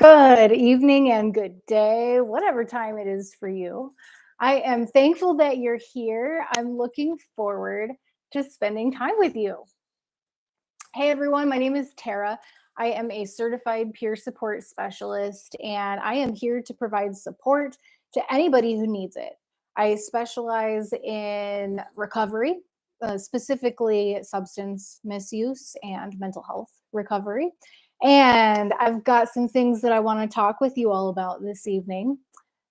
Good evening and good day, whatever time it is for you. I am thankful that you're here. I'm looking forward to spending time with you. Hey everyone, my name is Tara. I am a certified peer support specialist and I am here to provide support to anybody who needs it. I specialize in recovery, specifically substance misuse and mental health recovery. And I've got some things that I want to talk with you all about this evening.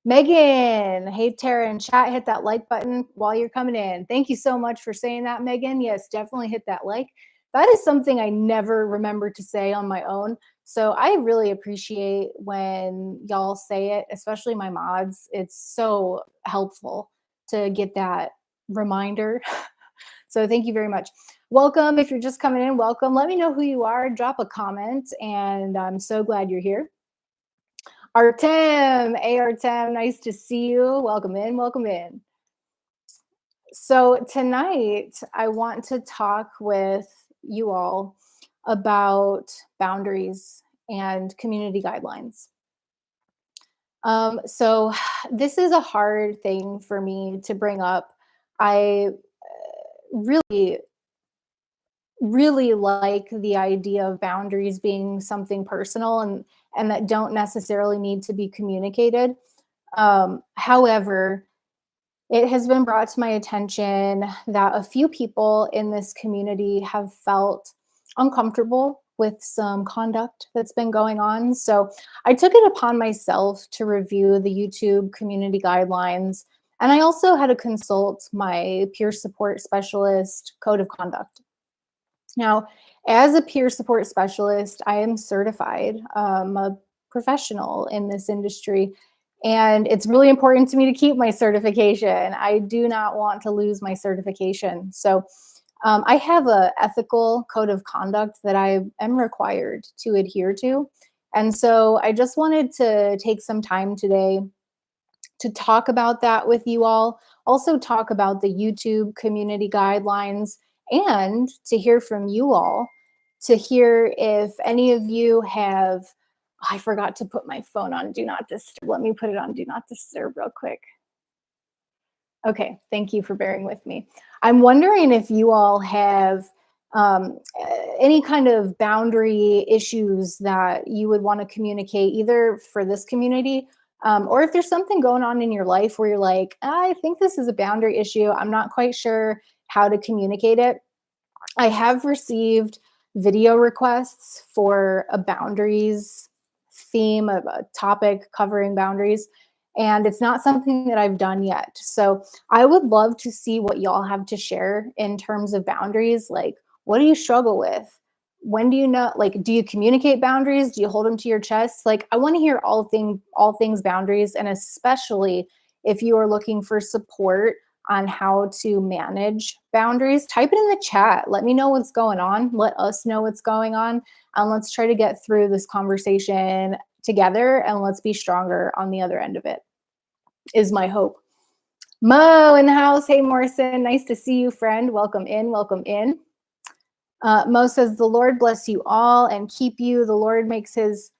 Megan, hey Tara in chat, hit that like button while you're coming in. Thank you so much for saying that, Megan. Yes, definitely hit that like. That is something I never remember to say on my own. So I really appreciate when y'all say it, especially my mods. It's so helpful to get that reminder. So thank you very much. Welcome. If you're just coming in, welcome. Let me know who you are. Drop a comment. And I'm so glad you're here. Artem, hey Artem, nice to see you. Welcome in, welcome in. So tonight I want to talk with you all about boundaries and community guidelines. So this is a hard thing for me to bring up. I really, really like the idea of boundaries being something personal and that don't necessarily need to be communicated. However, it has been brought to my attention that a few people in this community have felt uncomfortable with some conduct that's been going on. So I took it upon myself to review the YouTube community guidelines. And I also had to consult my peer support specialist code of conduct. Now, as a peer support specialist, I am certified, a professional in this industry. And it's really important to me to keep my certification. I do not want to lose my certification. So I have an ethical code of conduct that I am required to adhere to. And so I just wanted to take some time today to talk about that with you all. Also talk about the YouTube community guidelines and to hear from you all, to hear if any of you have, I forgot to put my phone on do not disturb. Let me put it on do not disturb real quick. Okay, thank you for bearing with me. I'm wondering if you all have any kind of boundary issues that you would want to communicate either for this community or if there's something going on in your life where you're like, I think this is a boundary issue. I'm not quite sure how to communicate it. I have received video requests for a boundaries theme, of a topic covering boundaries, and it's not something that I've done yet. So I would love to see what y'all have to share in terms of boundaries. Like, what do you struggle with? When do you know, like, do you communicate boundaries? Do you hold them to your chest? Like, I want to hear all things boundaries, and especially if you are looking for support on how to manage boundaries, type it in the chat. Let me know what's going on. Let us know what's going on. And let's try to get through this conversation together and let's be stronger on the other end of it, is my hope. Mo in the house. Hey, Morrison. Nice to see you, friend. Welcome in. Welcome in. Mo says, the Lord bless you all and keep you. The Lord makes his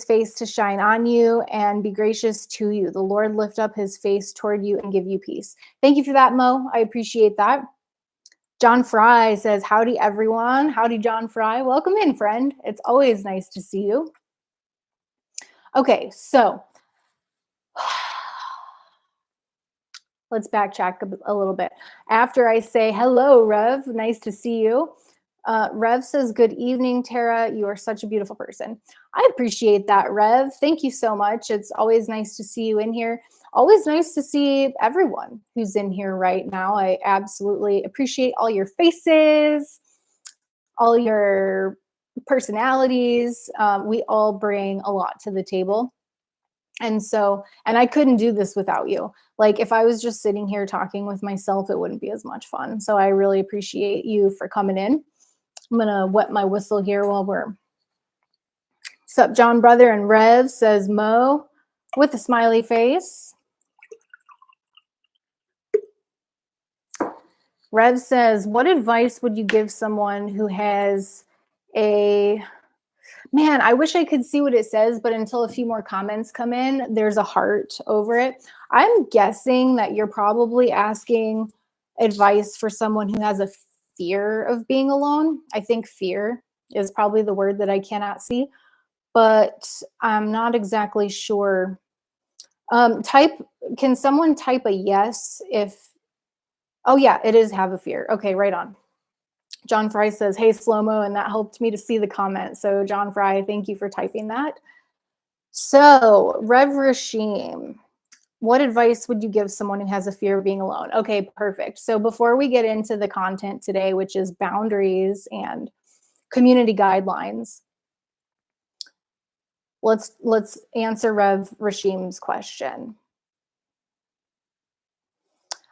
face to shine on you and be gracious to you. The Lord lift up his face toward you and give you peace. Thank you for that, Mo. I appreciate that. John Fry says, howdy, everyone. Howdy, John Fry. Welcome in, friend. It's always nice to see you. Okay, so let's backtrack a little bit. After I say, hello, Rev, nice to see you. Rev says, good evening, Tara. You are such a beautiful person. I appreciate that, Rev. Thank you so much. It's always nice to see you in here. Always nice to see everyone who's in here right now. I absolutely appreciate all your faces, all your personalities. We all bring a lot to the table. And I couldn't do this without you. Like, if I was just sitting here talking with myself, it wouldn't be as much fun. So I really appreciate you for coming in. I'm going to wet my whistle here while we're... Sup, John Brother, and Rev says Mo with a smiley face. Rev says, what advice would you give someone who has Man, I wish I could see what it says, but until a few more comments come in, there's a heart over it. I'm guessing that you're probably asking advice for someone who has a fear of being alone. I think fear is probably the word that I cannot see, but I'm not exactly sure. Type, can someone type a yes if, oh yeah, it is have a fear. Okay, right on. John Fry says, hey, slow mo, and that helped me to see the comment. So, John Fry, thank you for typing that. So, Rev Rashim, what advice would you give someone who has a fear of being alone? Okay, perfect. So, before we get into the content today, which is boundaries and community guidelines, let's answer Rev Rashim's question.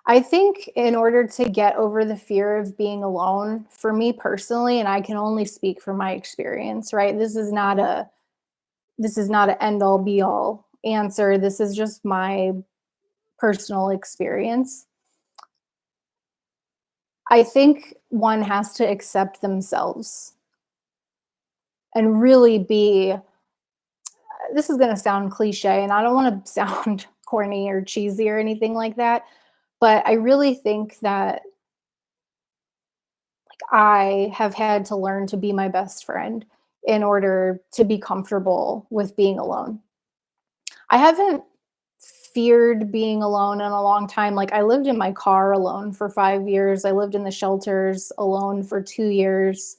I think in order to get over the fear of being alone, for me personally, and I can only speak from my experience, right? This is not an end all be all answer. This is just my personal experience. I think one has to accept themselves and really be, this is going to sound cliche and I don't want to sound corny or cheesy or anything like that, but I really think that I have had to learn to be my best friend in order to be comfortable with being alone. I haven't feared being alone in a long time. Like I lived in my car alone for 5 years. I lived in the shelters alone for 2 years.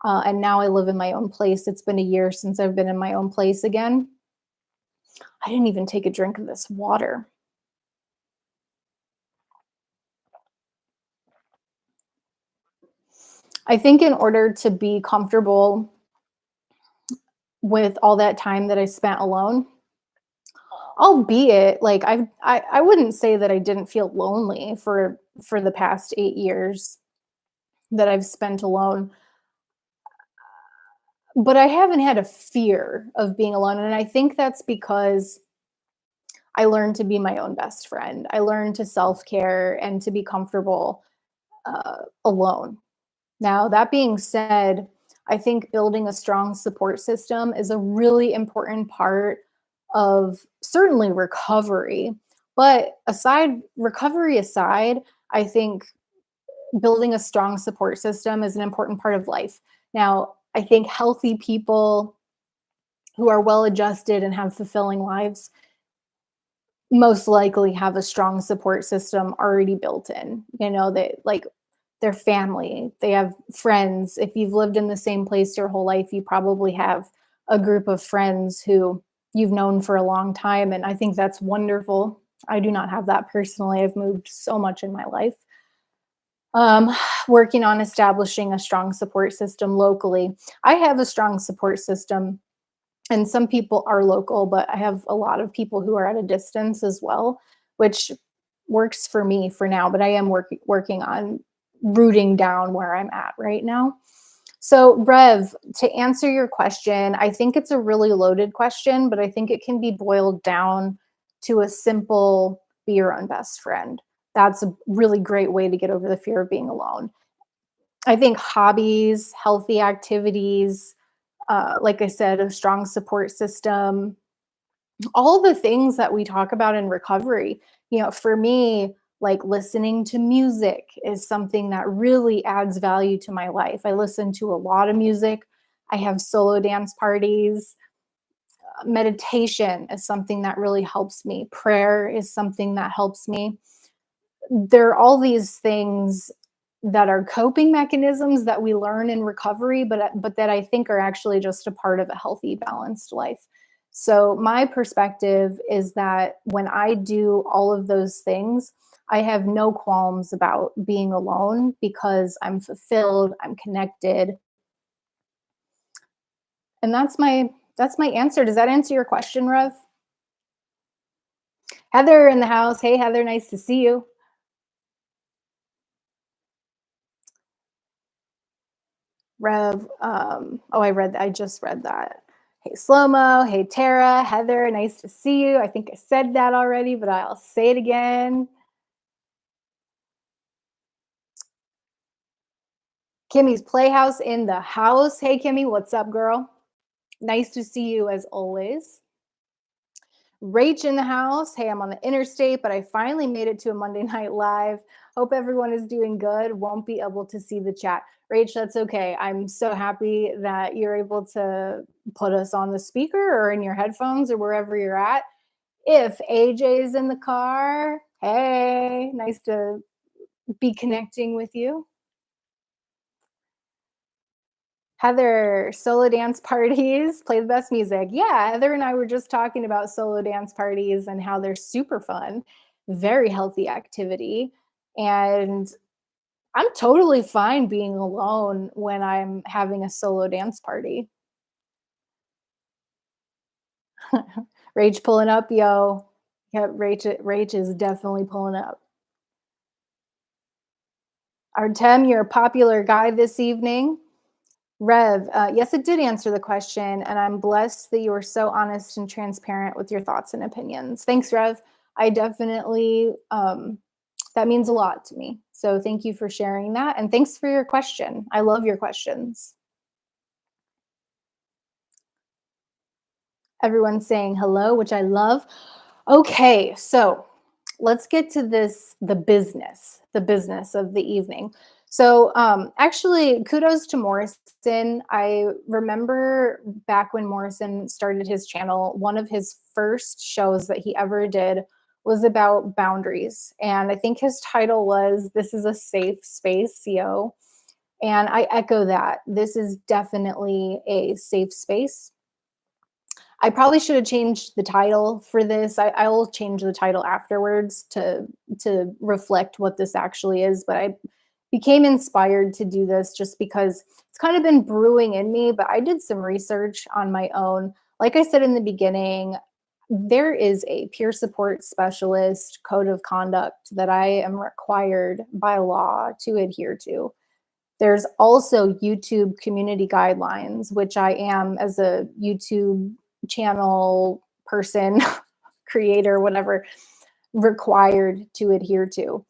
And now I live in my own place. It's been a year since I've been in my own place again. I didn't even take a drink of this water. I think in order to be comfortable with all that time that I spent alone, albeit like I wouldn't say that I didn't feel lonely for the past 8 years that I've spent alone, but I haven't had a fear of being alone, and I think that's because I learned to be my own best friend. I learned to self-care and to be comfortable alone. Now, that being said, I think building a strong support system is a really important part of certainly recovery. But recovery aside, I think building a strong support system is an important part of life. Now, I think healthy people who are well adjusted and have fulfilling lives most likely have a strong support system already built in. You know, they like their family, they have friends. If you've lived in the same place your whole life, you probably have a group of friends who you've known for a long time. And I think that's wonderful. I do not have that personally. I've moved so much in my life. Um, Working on establishing a strong support system locally. I have a strong support system, and some people are local, but I have a lot of people who are at a distance as well, which works for me for now. But I am working on rooting down where I'm at right now. So, Rev, to answer your question, I think it's a really loaded question, but I think it can be boiled down to a simple be your own best friend. That's a really great way to get over the fear of being alone. I think hobbies, healthy activities, like I said, a strong support system, all the things that we talk about in recovery. For me, like listening to music is something that really adds value to my life. I listen to a lot of music. I have solo dance parties. Meditation is something that really helps me. Prayer is something that helps me. There are all these things that are coping mechanisms that we learn in recovery, but that I think are actually just a part of a healthy, balanced life. So my perspective is that when I do all of those things, I have no qualms about being alone because I'm fulfilled, I'm connected, and that's my answer. Does that answer your question, Rev? Heather in the house. Hey, Heather, nice to see you. Rev, I just read that. Hey, Slow-Mo. Hey, Tara. Heather, nice to see you. I think I said that already, but I'll say it again. Kimmy's Playhouse in the house. Hey, Kimmy, what's up, girl? Nice to see you as always. Rach in the house. Hey, I'm on the interstate, but I finally made it to a Monday Night Live. Hope everyone is doing good. Won't be able to see the chat. Rach, that's okay. I'm so happy that you're able to put us on the speaker or in your headphones or wherever you're at. If AJ's in the car, hey, nice to be connecting with you. Heather, solo dance parties, play the best music. Yeah, Heather and I were just talking about solo dance parties and how they're super fun, very healthy activity. And I'm totally fine being alone when I'm having a solo dance party. Rage pulling up, yo. Yep, Rage is definitely pulling up. Artem, you're a popular guy this evening. Rev, yes, it did answer the question, and I'm blessed that you were so honest and transparent with your thoughts and opinions. Thanks, Rev. I definitely, that means a lot to me. So thank you for sharing that, and thanks for your question. I love your questions. Everyone's saying hello, which I love. Okay, so let's get to this the business of the evening. So, actually, kudos to Morrison. I remember back when Morrison started his channel, one of his first shows that he ever did was about boundaries. And I think his title was This is a Safe Space, yo. And I echo that. This is definitely a safe space. I probably should have changed the title for this. I will change the title afterwards to reflect what this actually is. But I became inspired to do this just because it's kind of been brewing in me. But I did some research on my own. Like I said in the beginning, there is a peer support specialist code of conduct that I am required by law to adhere to. There's also YouTube community guidelines, which I am, as a YouTube channel person, creator, whatever, required to adhere to.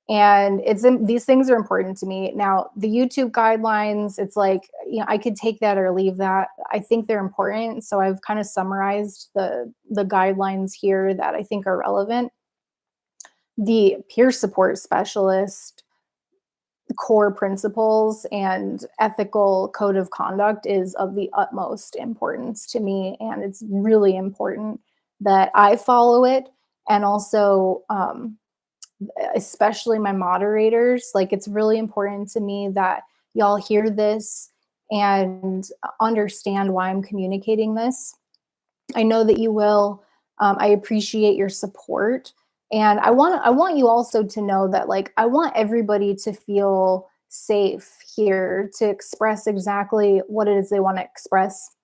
And these things are important to me. Now, the YouTube guidelines, it's like, I could take that or leave that. I think they're important. So I've kind of summarized the guidelines here that I think are relevant. The peer support specialist core principles and ethical code of conduct is of the utmost importance to me. And it's really important that I follow it. And also, especially my moderators, like, it's really important to me that y'all hear this and understand why I'm communicating this. I know that you will. I appreciate your support. And I want you also to know that, like, I want everybody to feel safe here to express exactly what it is they want to express.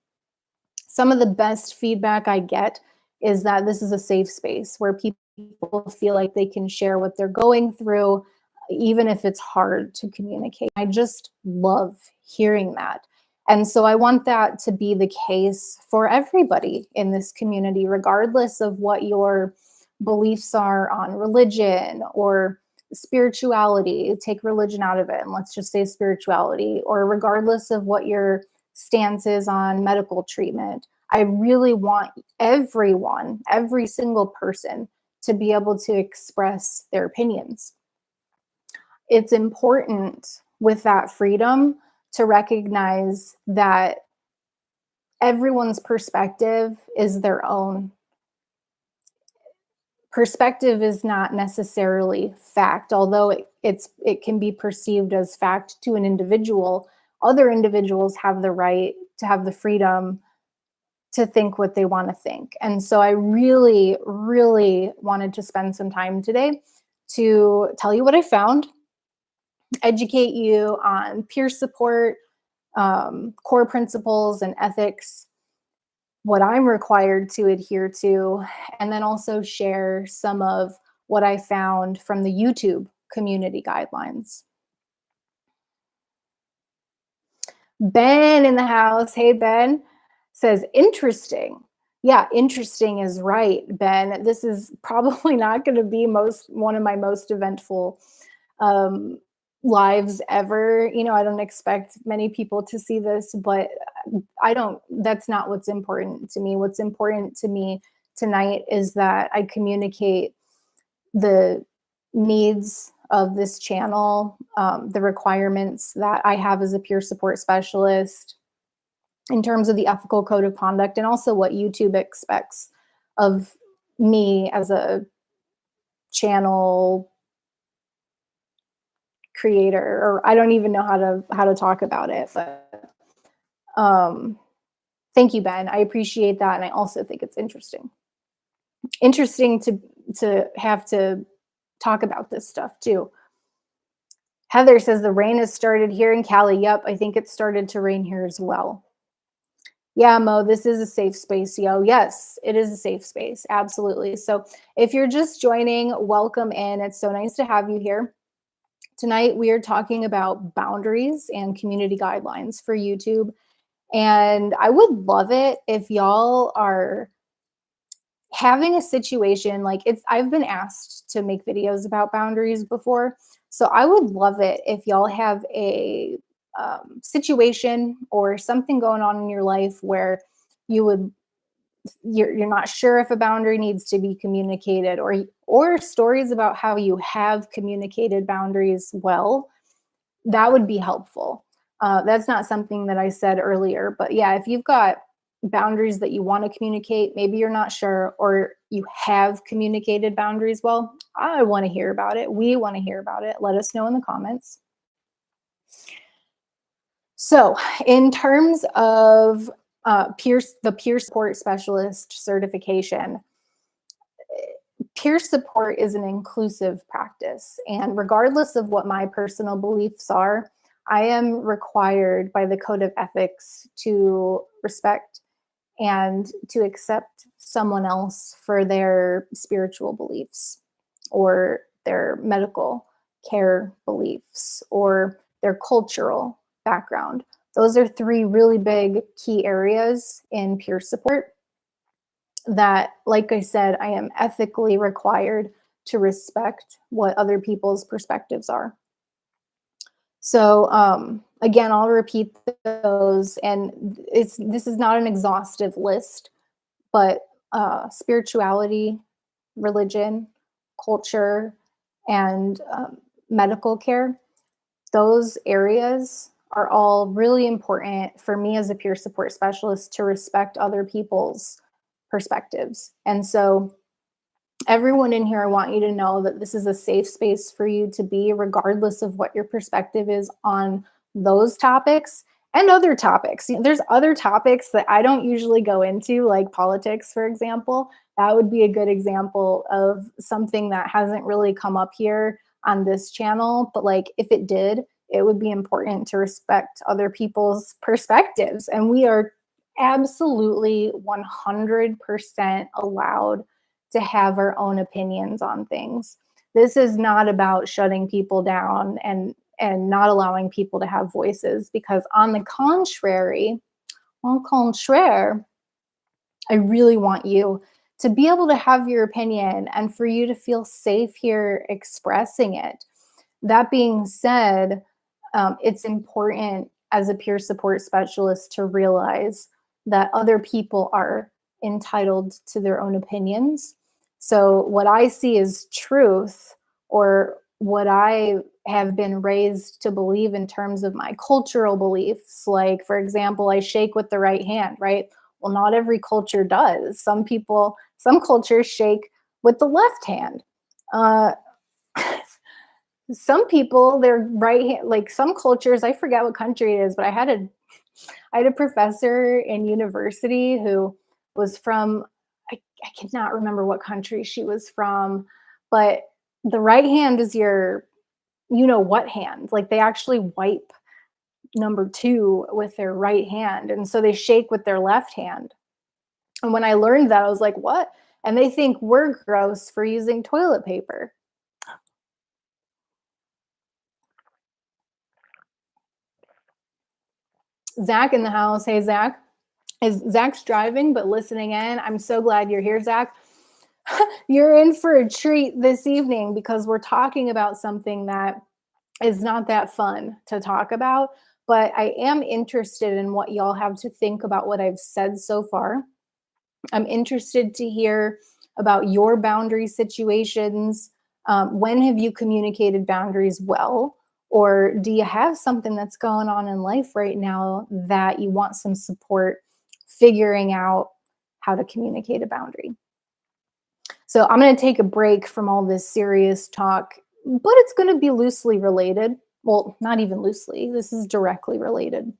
Some of the best feedback I get is that this is a safe space where people feel like they can share what they're going through, even if it's hard to communicate. I just love hearing that. And so I want that to be the case for everybody in this community, regardless of what your beliefs are on religion or spirituality. Take religion out of it and let's just say spirituality, or regardless of what your stance is on medical treatment. I really want everyone, every single person, to be able to express their opinions. It's important with that freedom to recognize that everyone's perspective is their own. Perspective is not necessarily fact, although it can be perceived as fact to an individual. Other individuals have the right to have the freedom to think what they want to think. And so I really, really wanted to spend some time today to tell you what I found, educate you on peer support, core principles and ethics, what I'm required to adhere to, and then also share some of what I found from the YouTube community guidelines. Ben in the house. Hey, Ben, says, interesting. Yeah, interesting is right, Ben. This is probably not going to be one of my most eventful lives ever. I don't expect many people to see this, but that's not what's important to me. What's important to me tonight is that I communicate the needs of this channel, the requirements that I have as a peer support specialist in terms of the ethical code of conduct, and also what YouTube expects of me as a channel creator, or I don't even know how to talk about it. But thank you, Ben. I appreciate that, and I also think it's interesting to have to talk about this stuff too. Heather says the rain has started here in Cali. Yep, I think it started to rain here as well. Yeah, Mo, this is a safe space, yo. Yes, it is a safe space. Absolutely. So if you're just joining, welcome in. It's so nice to have you here. Tonight, we are talking about boundaries and community guidelines for YouTube. And I would love it if y'all are having a situation like I've been asked to make videos about boundaries before. So I would love it if y'all have a situation or something going on in your life where you're not sure if a boundary needs to be communicated, or stories about how you have communicated boundaries well. That would be helpful. That's not something that I said earlier, but yeah, if you've got boundaries that you want to communicate, maybe you're not sure, or you have communicated boundaries well, I want to hear about it. We want to hear about it. Let us know in the comments. So in terms of the peer support specialist certification, peer support is an inclusive practice. And regardless of what my personal beliefs are, I am required by the code of ethics to respect and to accept someone else for their spiritual beliefs, or their medical care beliefs, or their cultural background. Those are three really big key areas in peer support that, like I said, I am ethically required to respect what other people's perspectives are. So again, I'll repeat those, and this is not an exhaustive list, but spirituality, religion, culture, and medical care, those areas are all really important for me as a peer support specialist to respect other people's perspectives. And so everyone in here, I want you to know that this is a safe space for you to be, regardless of what your perspective is on those topics and other topics. There's other topics that I don't usually go into, like politics, for example. That would be a good example of something that hasn't really come up here on this channel. But like, if it did, it would be important to respect other people's perspectives. And we are absolutely 100% allowed to have our own opinions on things. This is not about shutting people down and not allowing people to have voices, because on the contrary, I really want you to be able to have your opinion and for you to feel safe here expressing it. That being said, it's important as a peer support specialist to realize that other people are entitled to their own opinions. So what I see as truth, or what I have been raised to believe in terms of my cultural beliefs, like, for example, I shake with the right hand, right? Well, not every culture does. Some cultures shake with the left hand. Some people, their right hand, like some cultures, I forget what country it is, but I had a professor in university who was from, I cannot remember what country she was from, but the right hand is your, what hand. Like, they actually wipe number 2 with their right hand. And so they shake with their left hand. And when I learned that, I was like, what? And they think we're gross for using toilet paper. Zach in the house. Hey, Zach. Zach's driving, but listening in. I'm so glad you're here, Zach. You're in for a treat this evening, because we're talking about something that is not that fun to talk about, but I am interested in what y'all have to think about what I've said so far. I'm interested to hear about your boundary situations. When have you communicated boundaries well? Or do you have something that's going on in life right now that you want some support figuring out how to communicate a boundary? So I'm going to take a break from all this serious talk, but it's going to be loosely related. Well, not even loosely, this is directly related.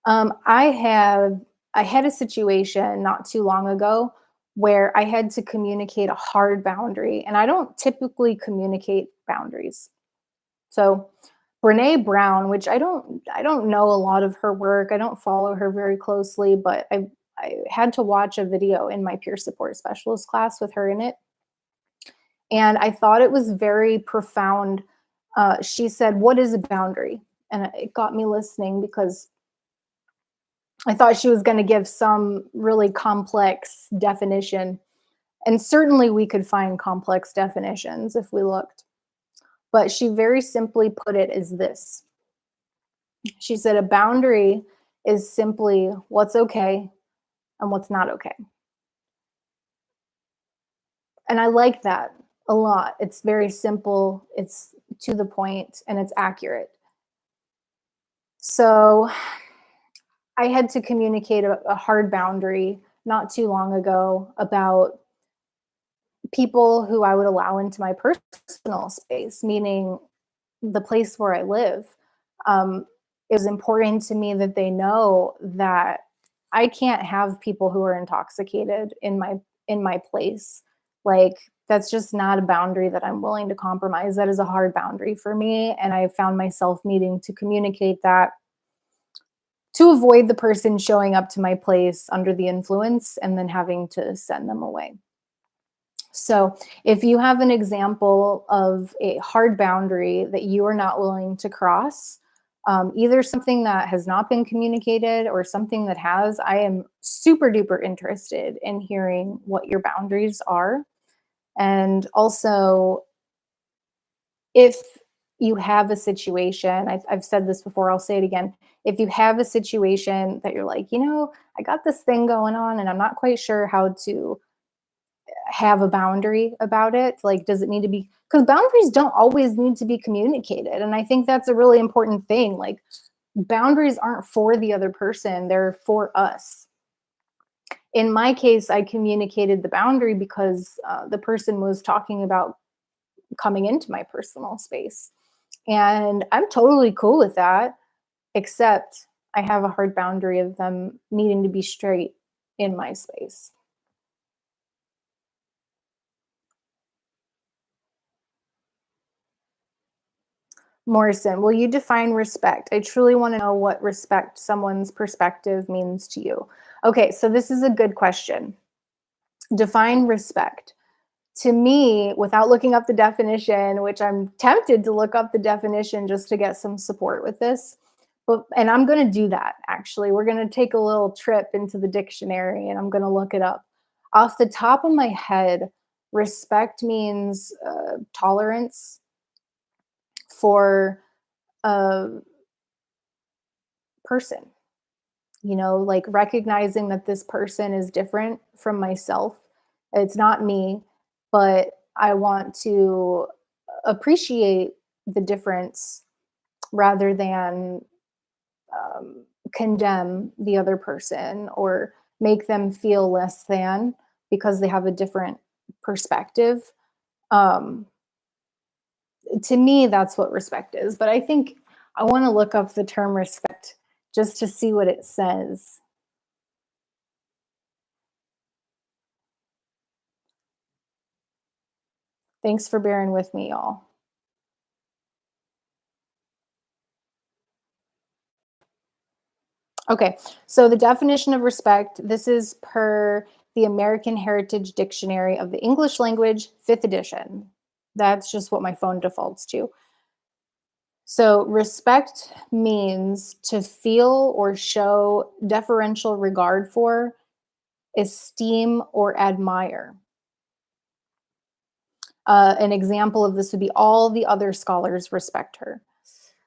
Um, I have I had a situation not too long ago where I had to communicate a hard boundary, and I don't typically communicate boundaries. So Brene Brown, which I don't know a lot of her work. I don't follow her very closely, but I had to watch a video in my peer support specialist class with her in it, and I thought it was very profound. She said, "What is a boundary?" And it got me listening because I thought she was going to give some really complex definition. And certainly we could find complex definitions if we looked. But she very simply put it as this. She said, a boundary is simply what's okay and what's not okay. And I like that a lot. It's very simple, it's to the point, and it's accurate. So I had to communicate a hard boundary not too long ago about people who I would allow into my personal space, meaning the place where I live. Um, it was important to me that they know that I can't have people who are intoxicated in my place. Like that's just not a boundary that I'm willing to compromise. That is a hard boundary for me, and I found myself needing to communicate that to avoid the person showing up to my place under the influence and then having to send them away. So, if you have an example of a hard boundary that you are not willing to cross, either something that has not been communicated or something that has, I am super duper interested in hearing what your boundaries are. And also, if you have a situation, I've said this before, I'll say it again. If you have a situation that you're like, I got this thing going on and I'm not quite sure how to have a boundary about it? Like, does it need to be, because boundaries don't always need to be communicated. And I think that's a really important thing. Like, boundaries aren't for the other person, they're for us. In my case, I communicated the boundary because the person was talking about coming into my personal space. And I'm totally cool with that, except I have a hard boundary of them needing to be straight in my space. Morrison, will you define respect? I truly want to know what respect someone's perspective means to you. Okay, so this is a good question. Define respect. To me, without looking up the definition, which I'm tempted to look up the definition just to get some support with this, and I'm going to do that actually. We're going to take a little trip into the dictionary and I'm going to look it up. Off the top of my head, respect means tolerance for a person, like recognizing that this person is different from myself. It's not me, but I want to appreciate the difference rather than um, condemn the other person or make them feel less than because they have a different perspective. Um, to me, that's what respect is. But I think I want to look up the term respect just to see what it says. Thanks for bearing with me, y'all. Okay, so the definition of respect, this is per the American Heritage Dictionary of the English Language, 5th edition. That's just what my phone defaults to. So, respect means to feel or show deferential regard for, esteem, or admire. An example of this would be all the other scholars respect her.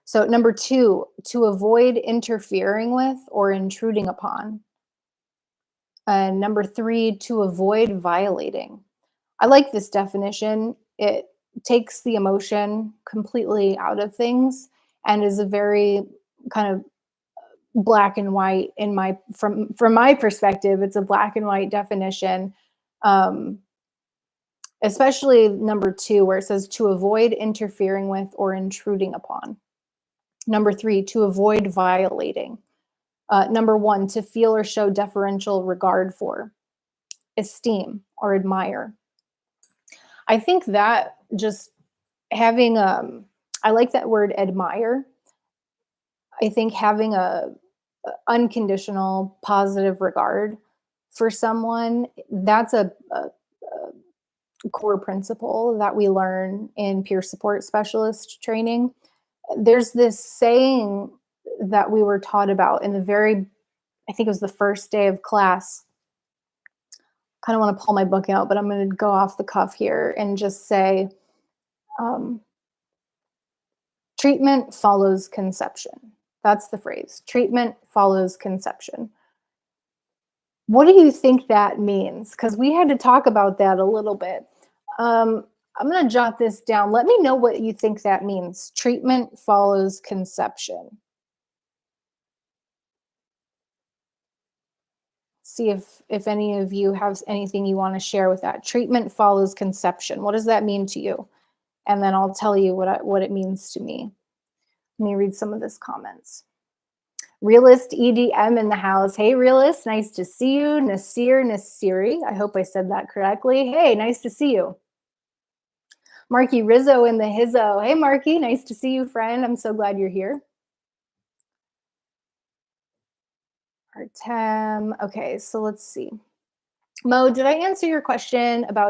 So number two, to avoid interfering with or intruding upon. And number three, to avoid violating. I like this definition. It takes the emotion completely out of things and is a very kind of black and white in my from my perspective. It's a black and white definition, um, especially number two, where it says to avoid interfering with or intruding upon. Number three, to avoid violating. Number one, to feel or show deferential regard for, esteem or admire. I think that just having I like that word admire. I think having a unconditional positive regard for someone, that's a core principle that we learn in peer support specialist training. There's this saying that we were taught about in the very, I think it was the first day of class. Kind of want to pull my book out, but I'm going to go off the cuff here and just say, um, treatment follows conception. That's the phrase. Treatment follows conception. What do you think that means? Because we had to talk about that a little bit. I'm going to jot this down. Let me know what you think that means. Treatment follows conception. See if any of you have anything you want to share with that. Treatment follows conception. What does that mean to you? And then I'll tell you what it means to me. Let me read some of this comments. Realist EDM in the house. Hey, Realist, nice to see you. Nasiri, I hope I said that correctly. Hey, nice to see you. Marky Rizzo in the hizzo. Hey, Marky, nice to see you, friend. I'm so glad you're here. Artem. Okay, so let's see. Mo, did I answer your question about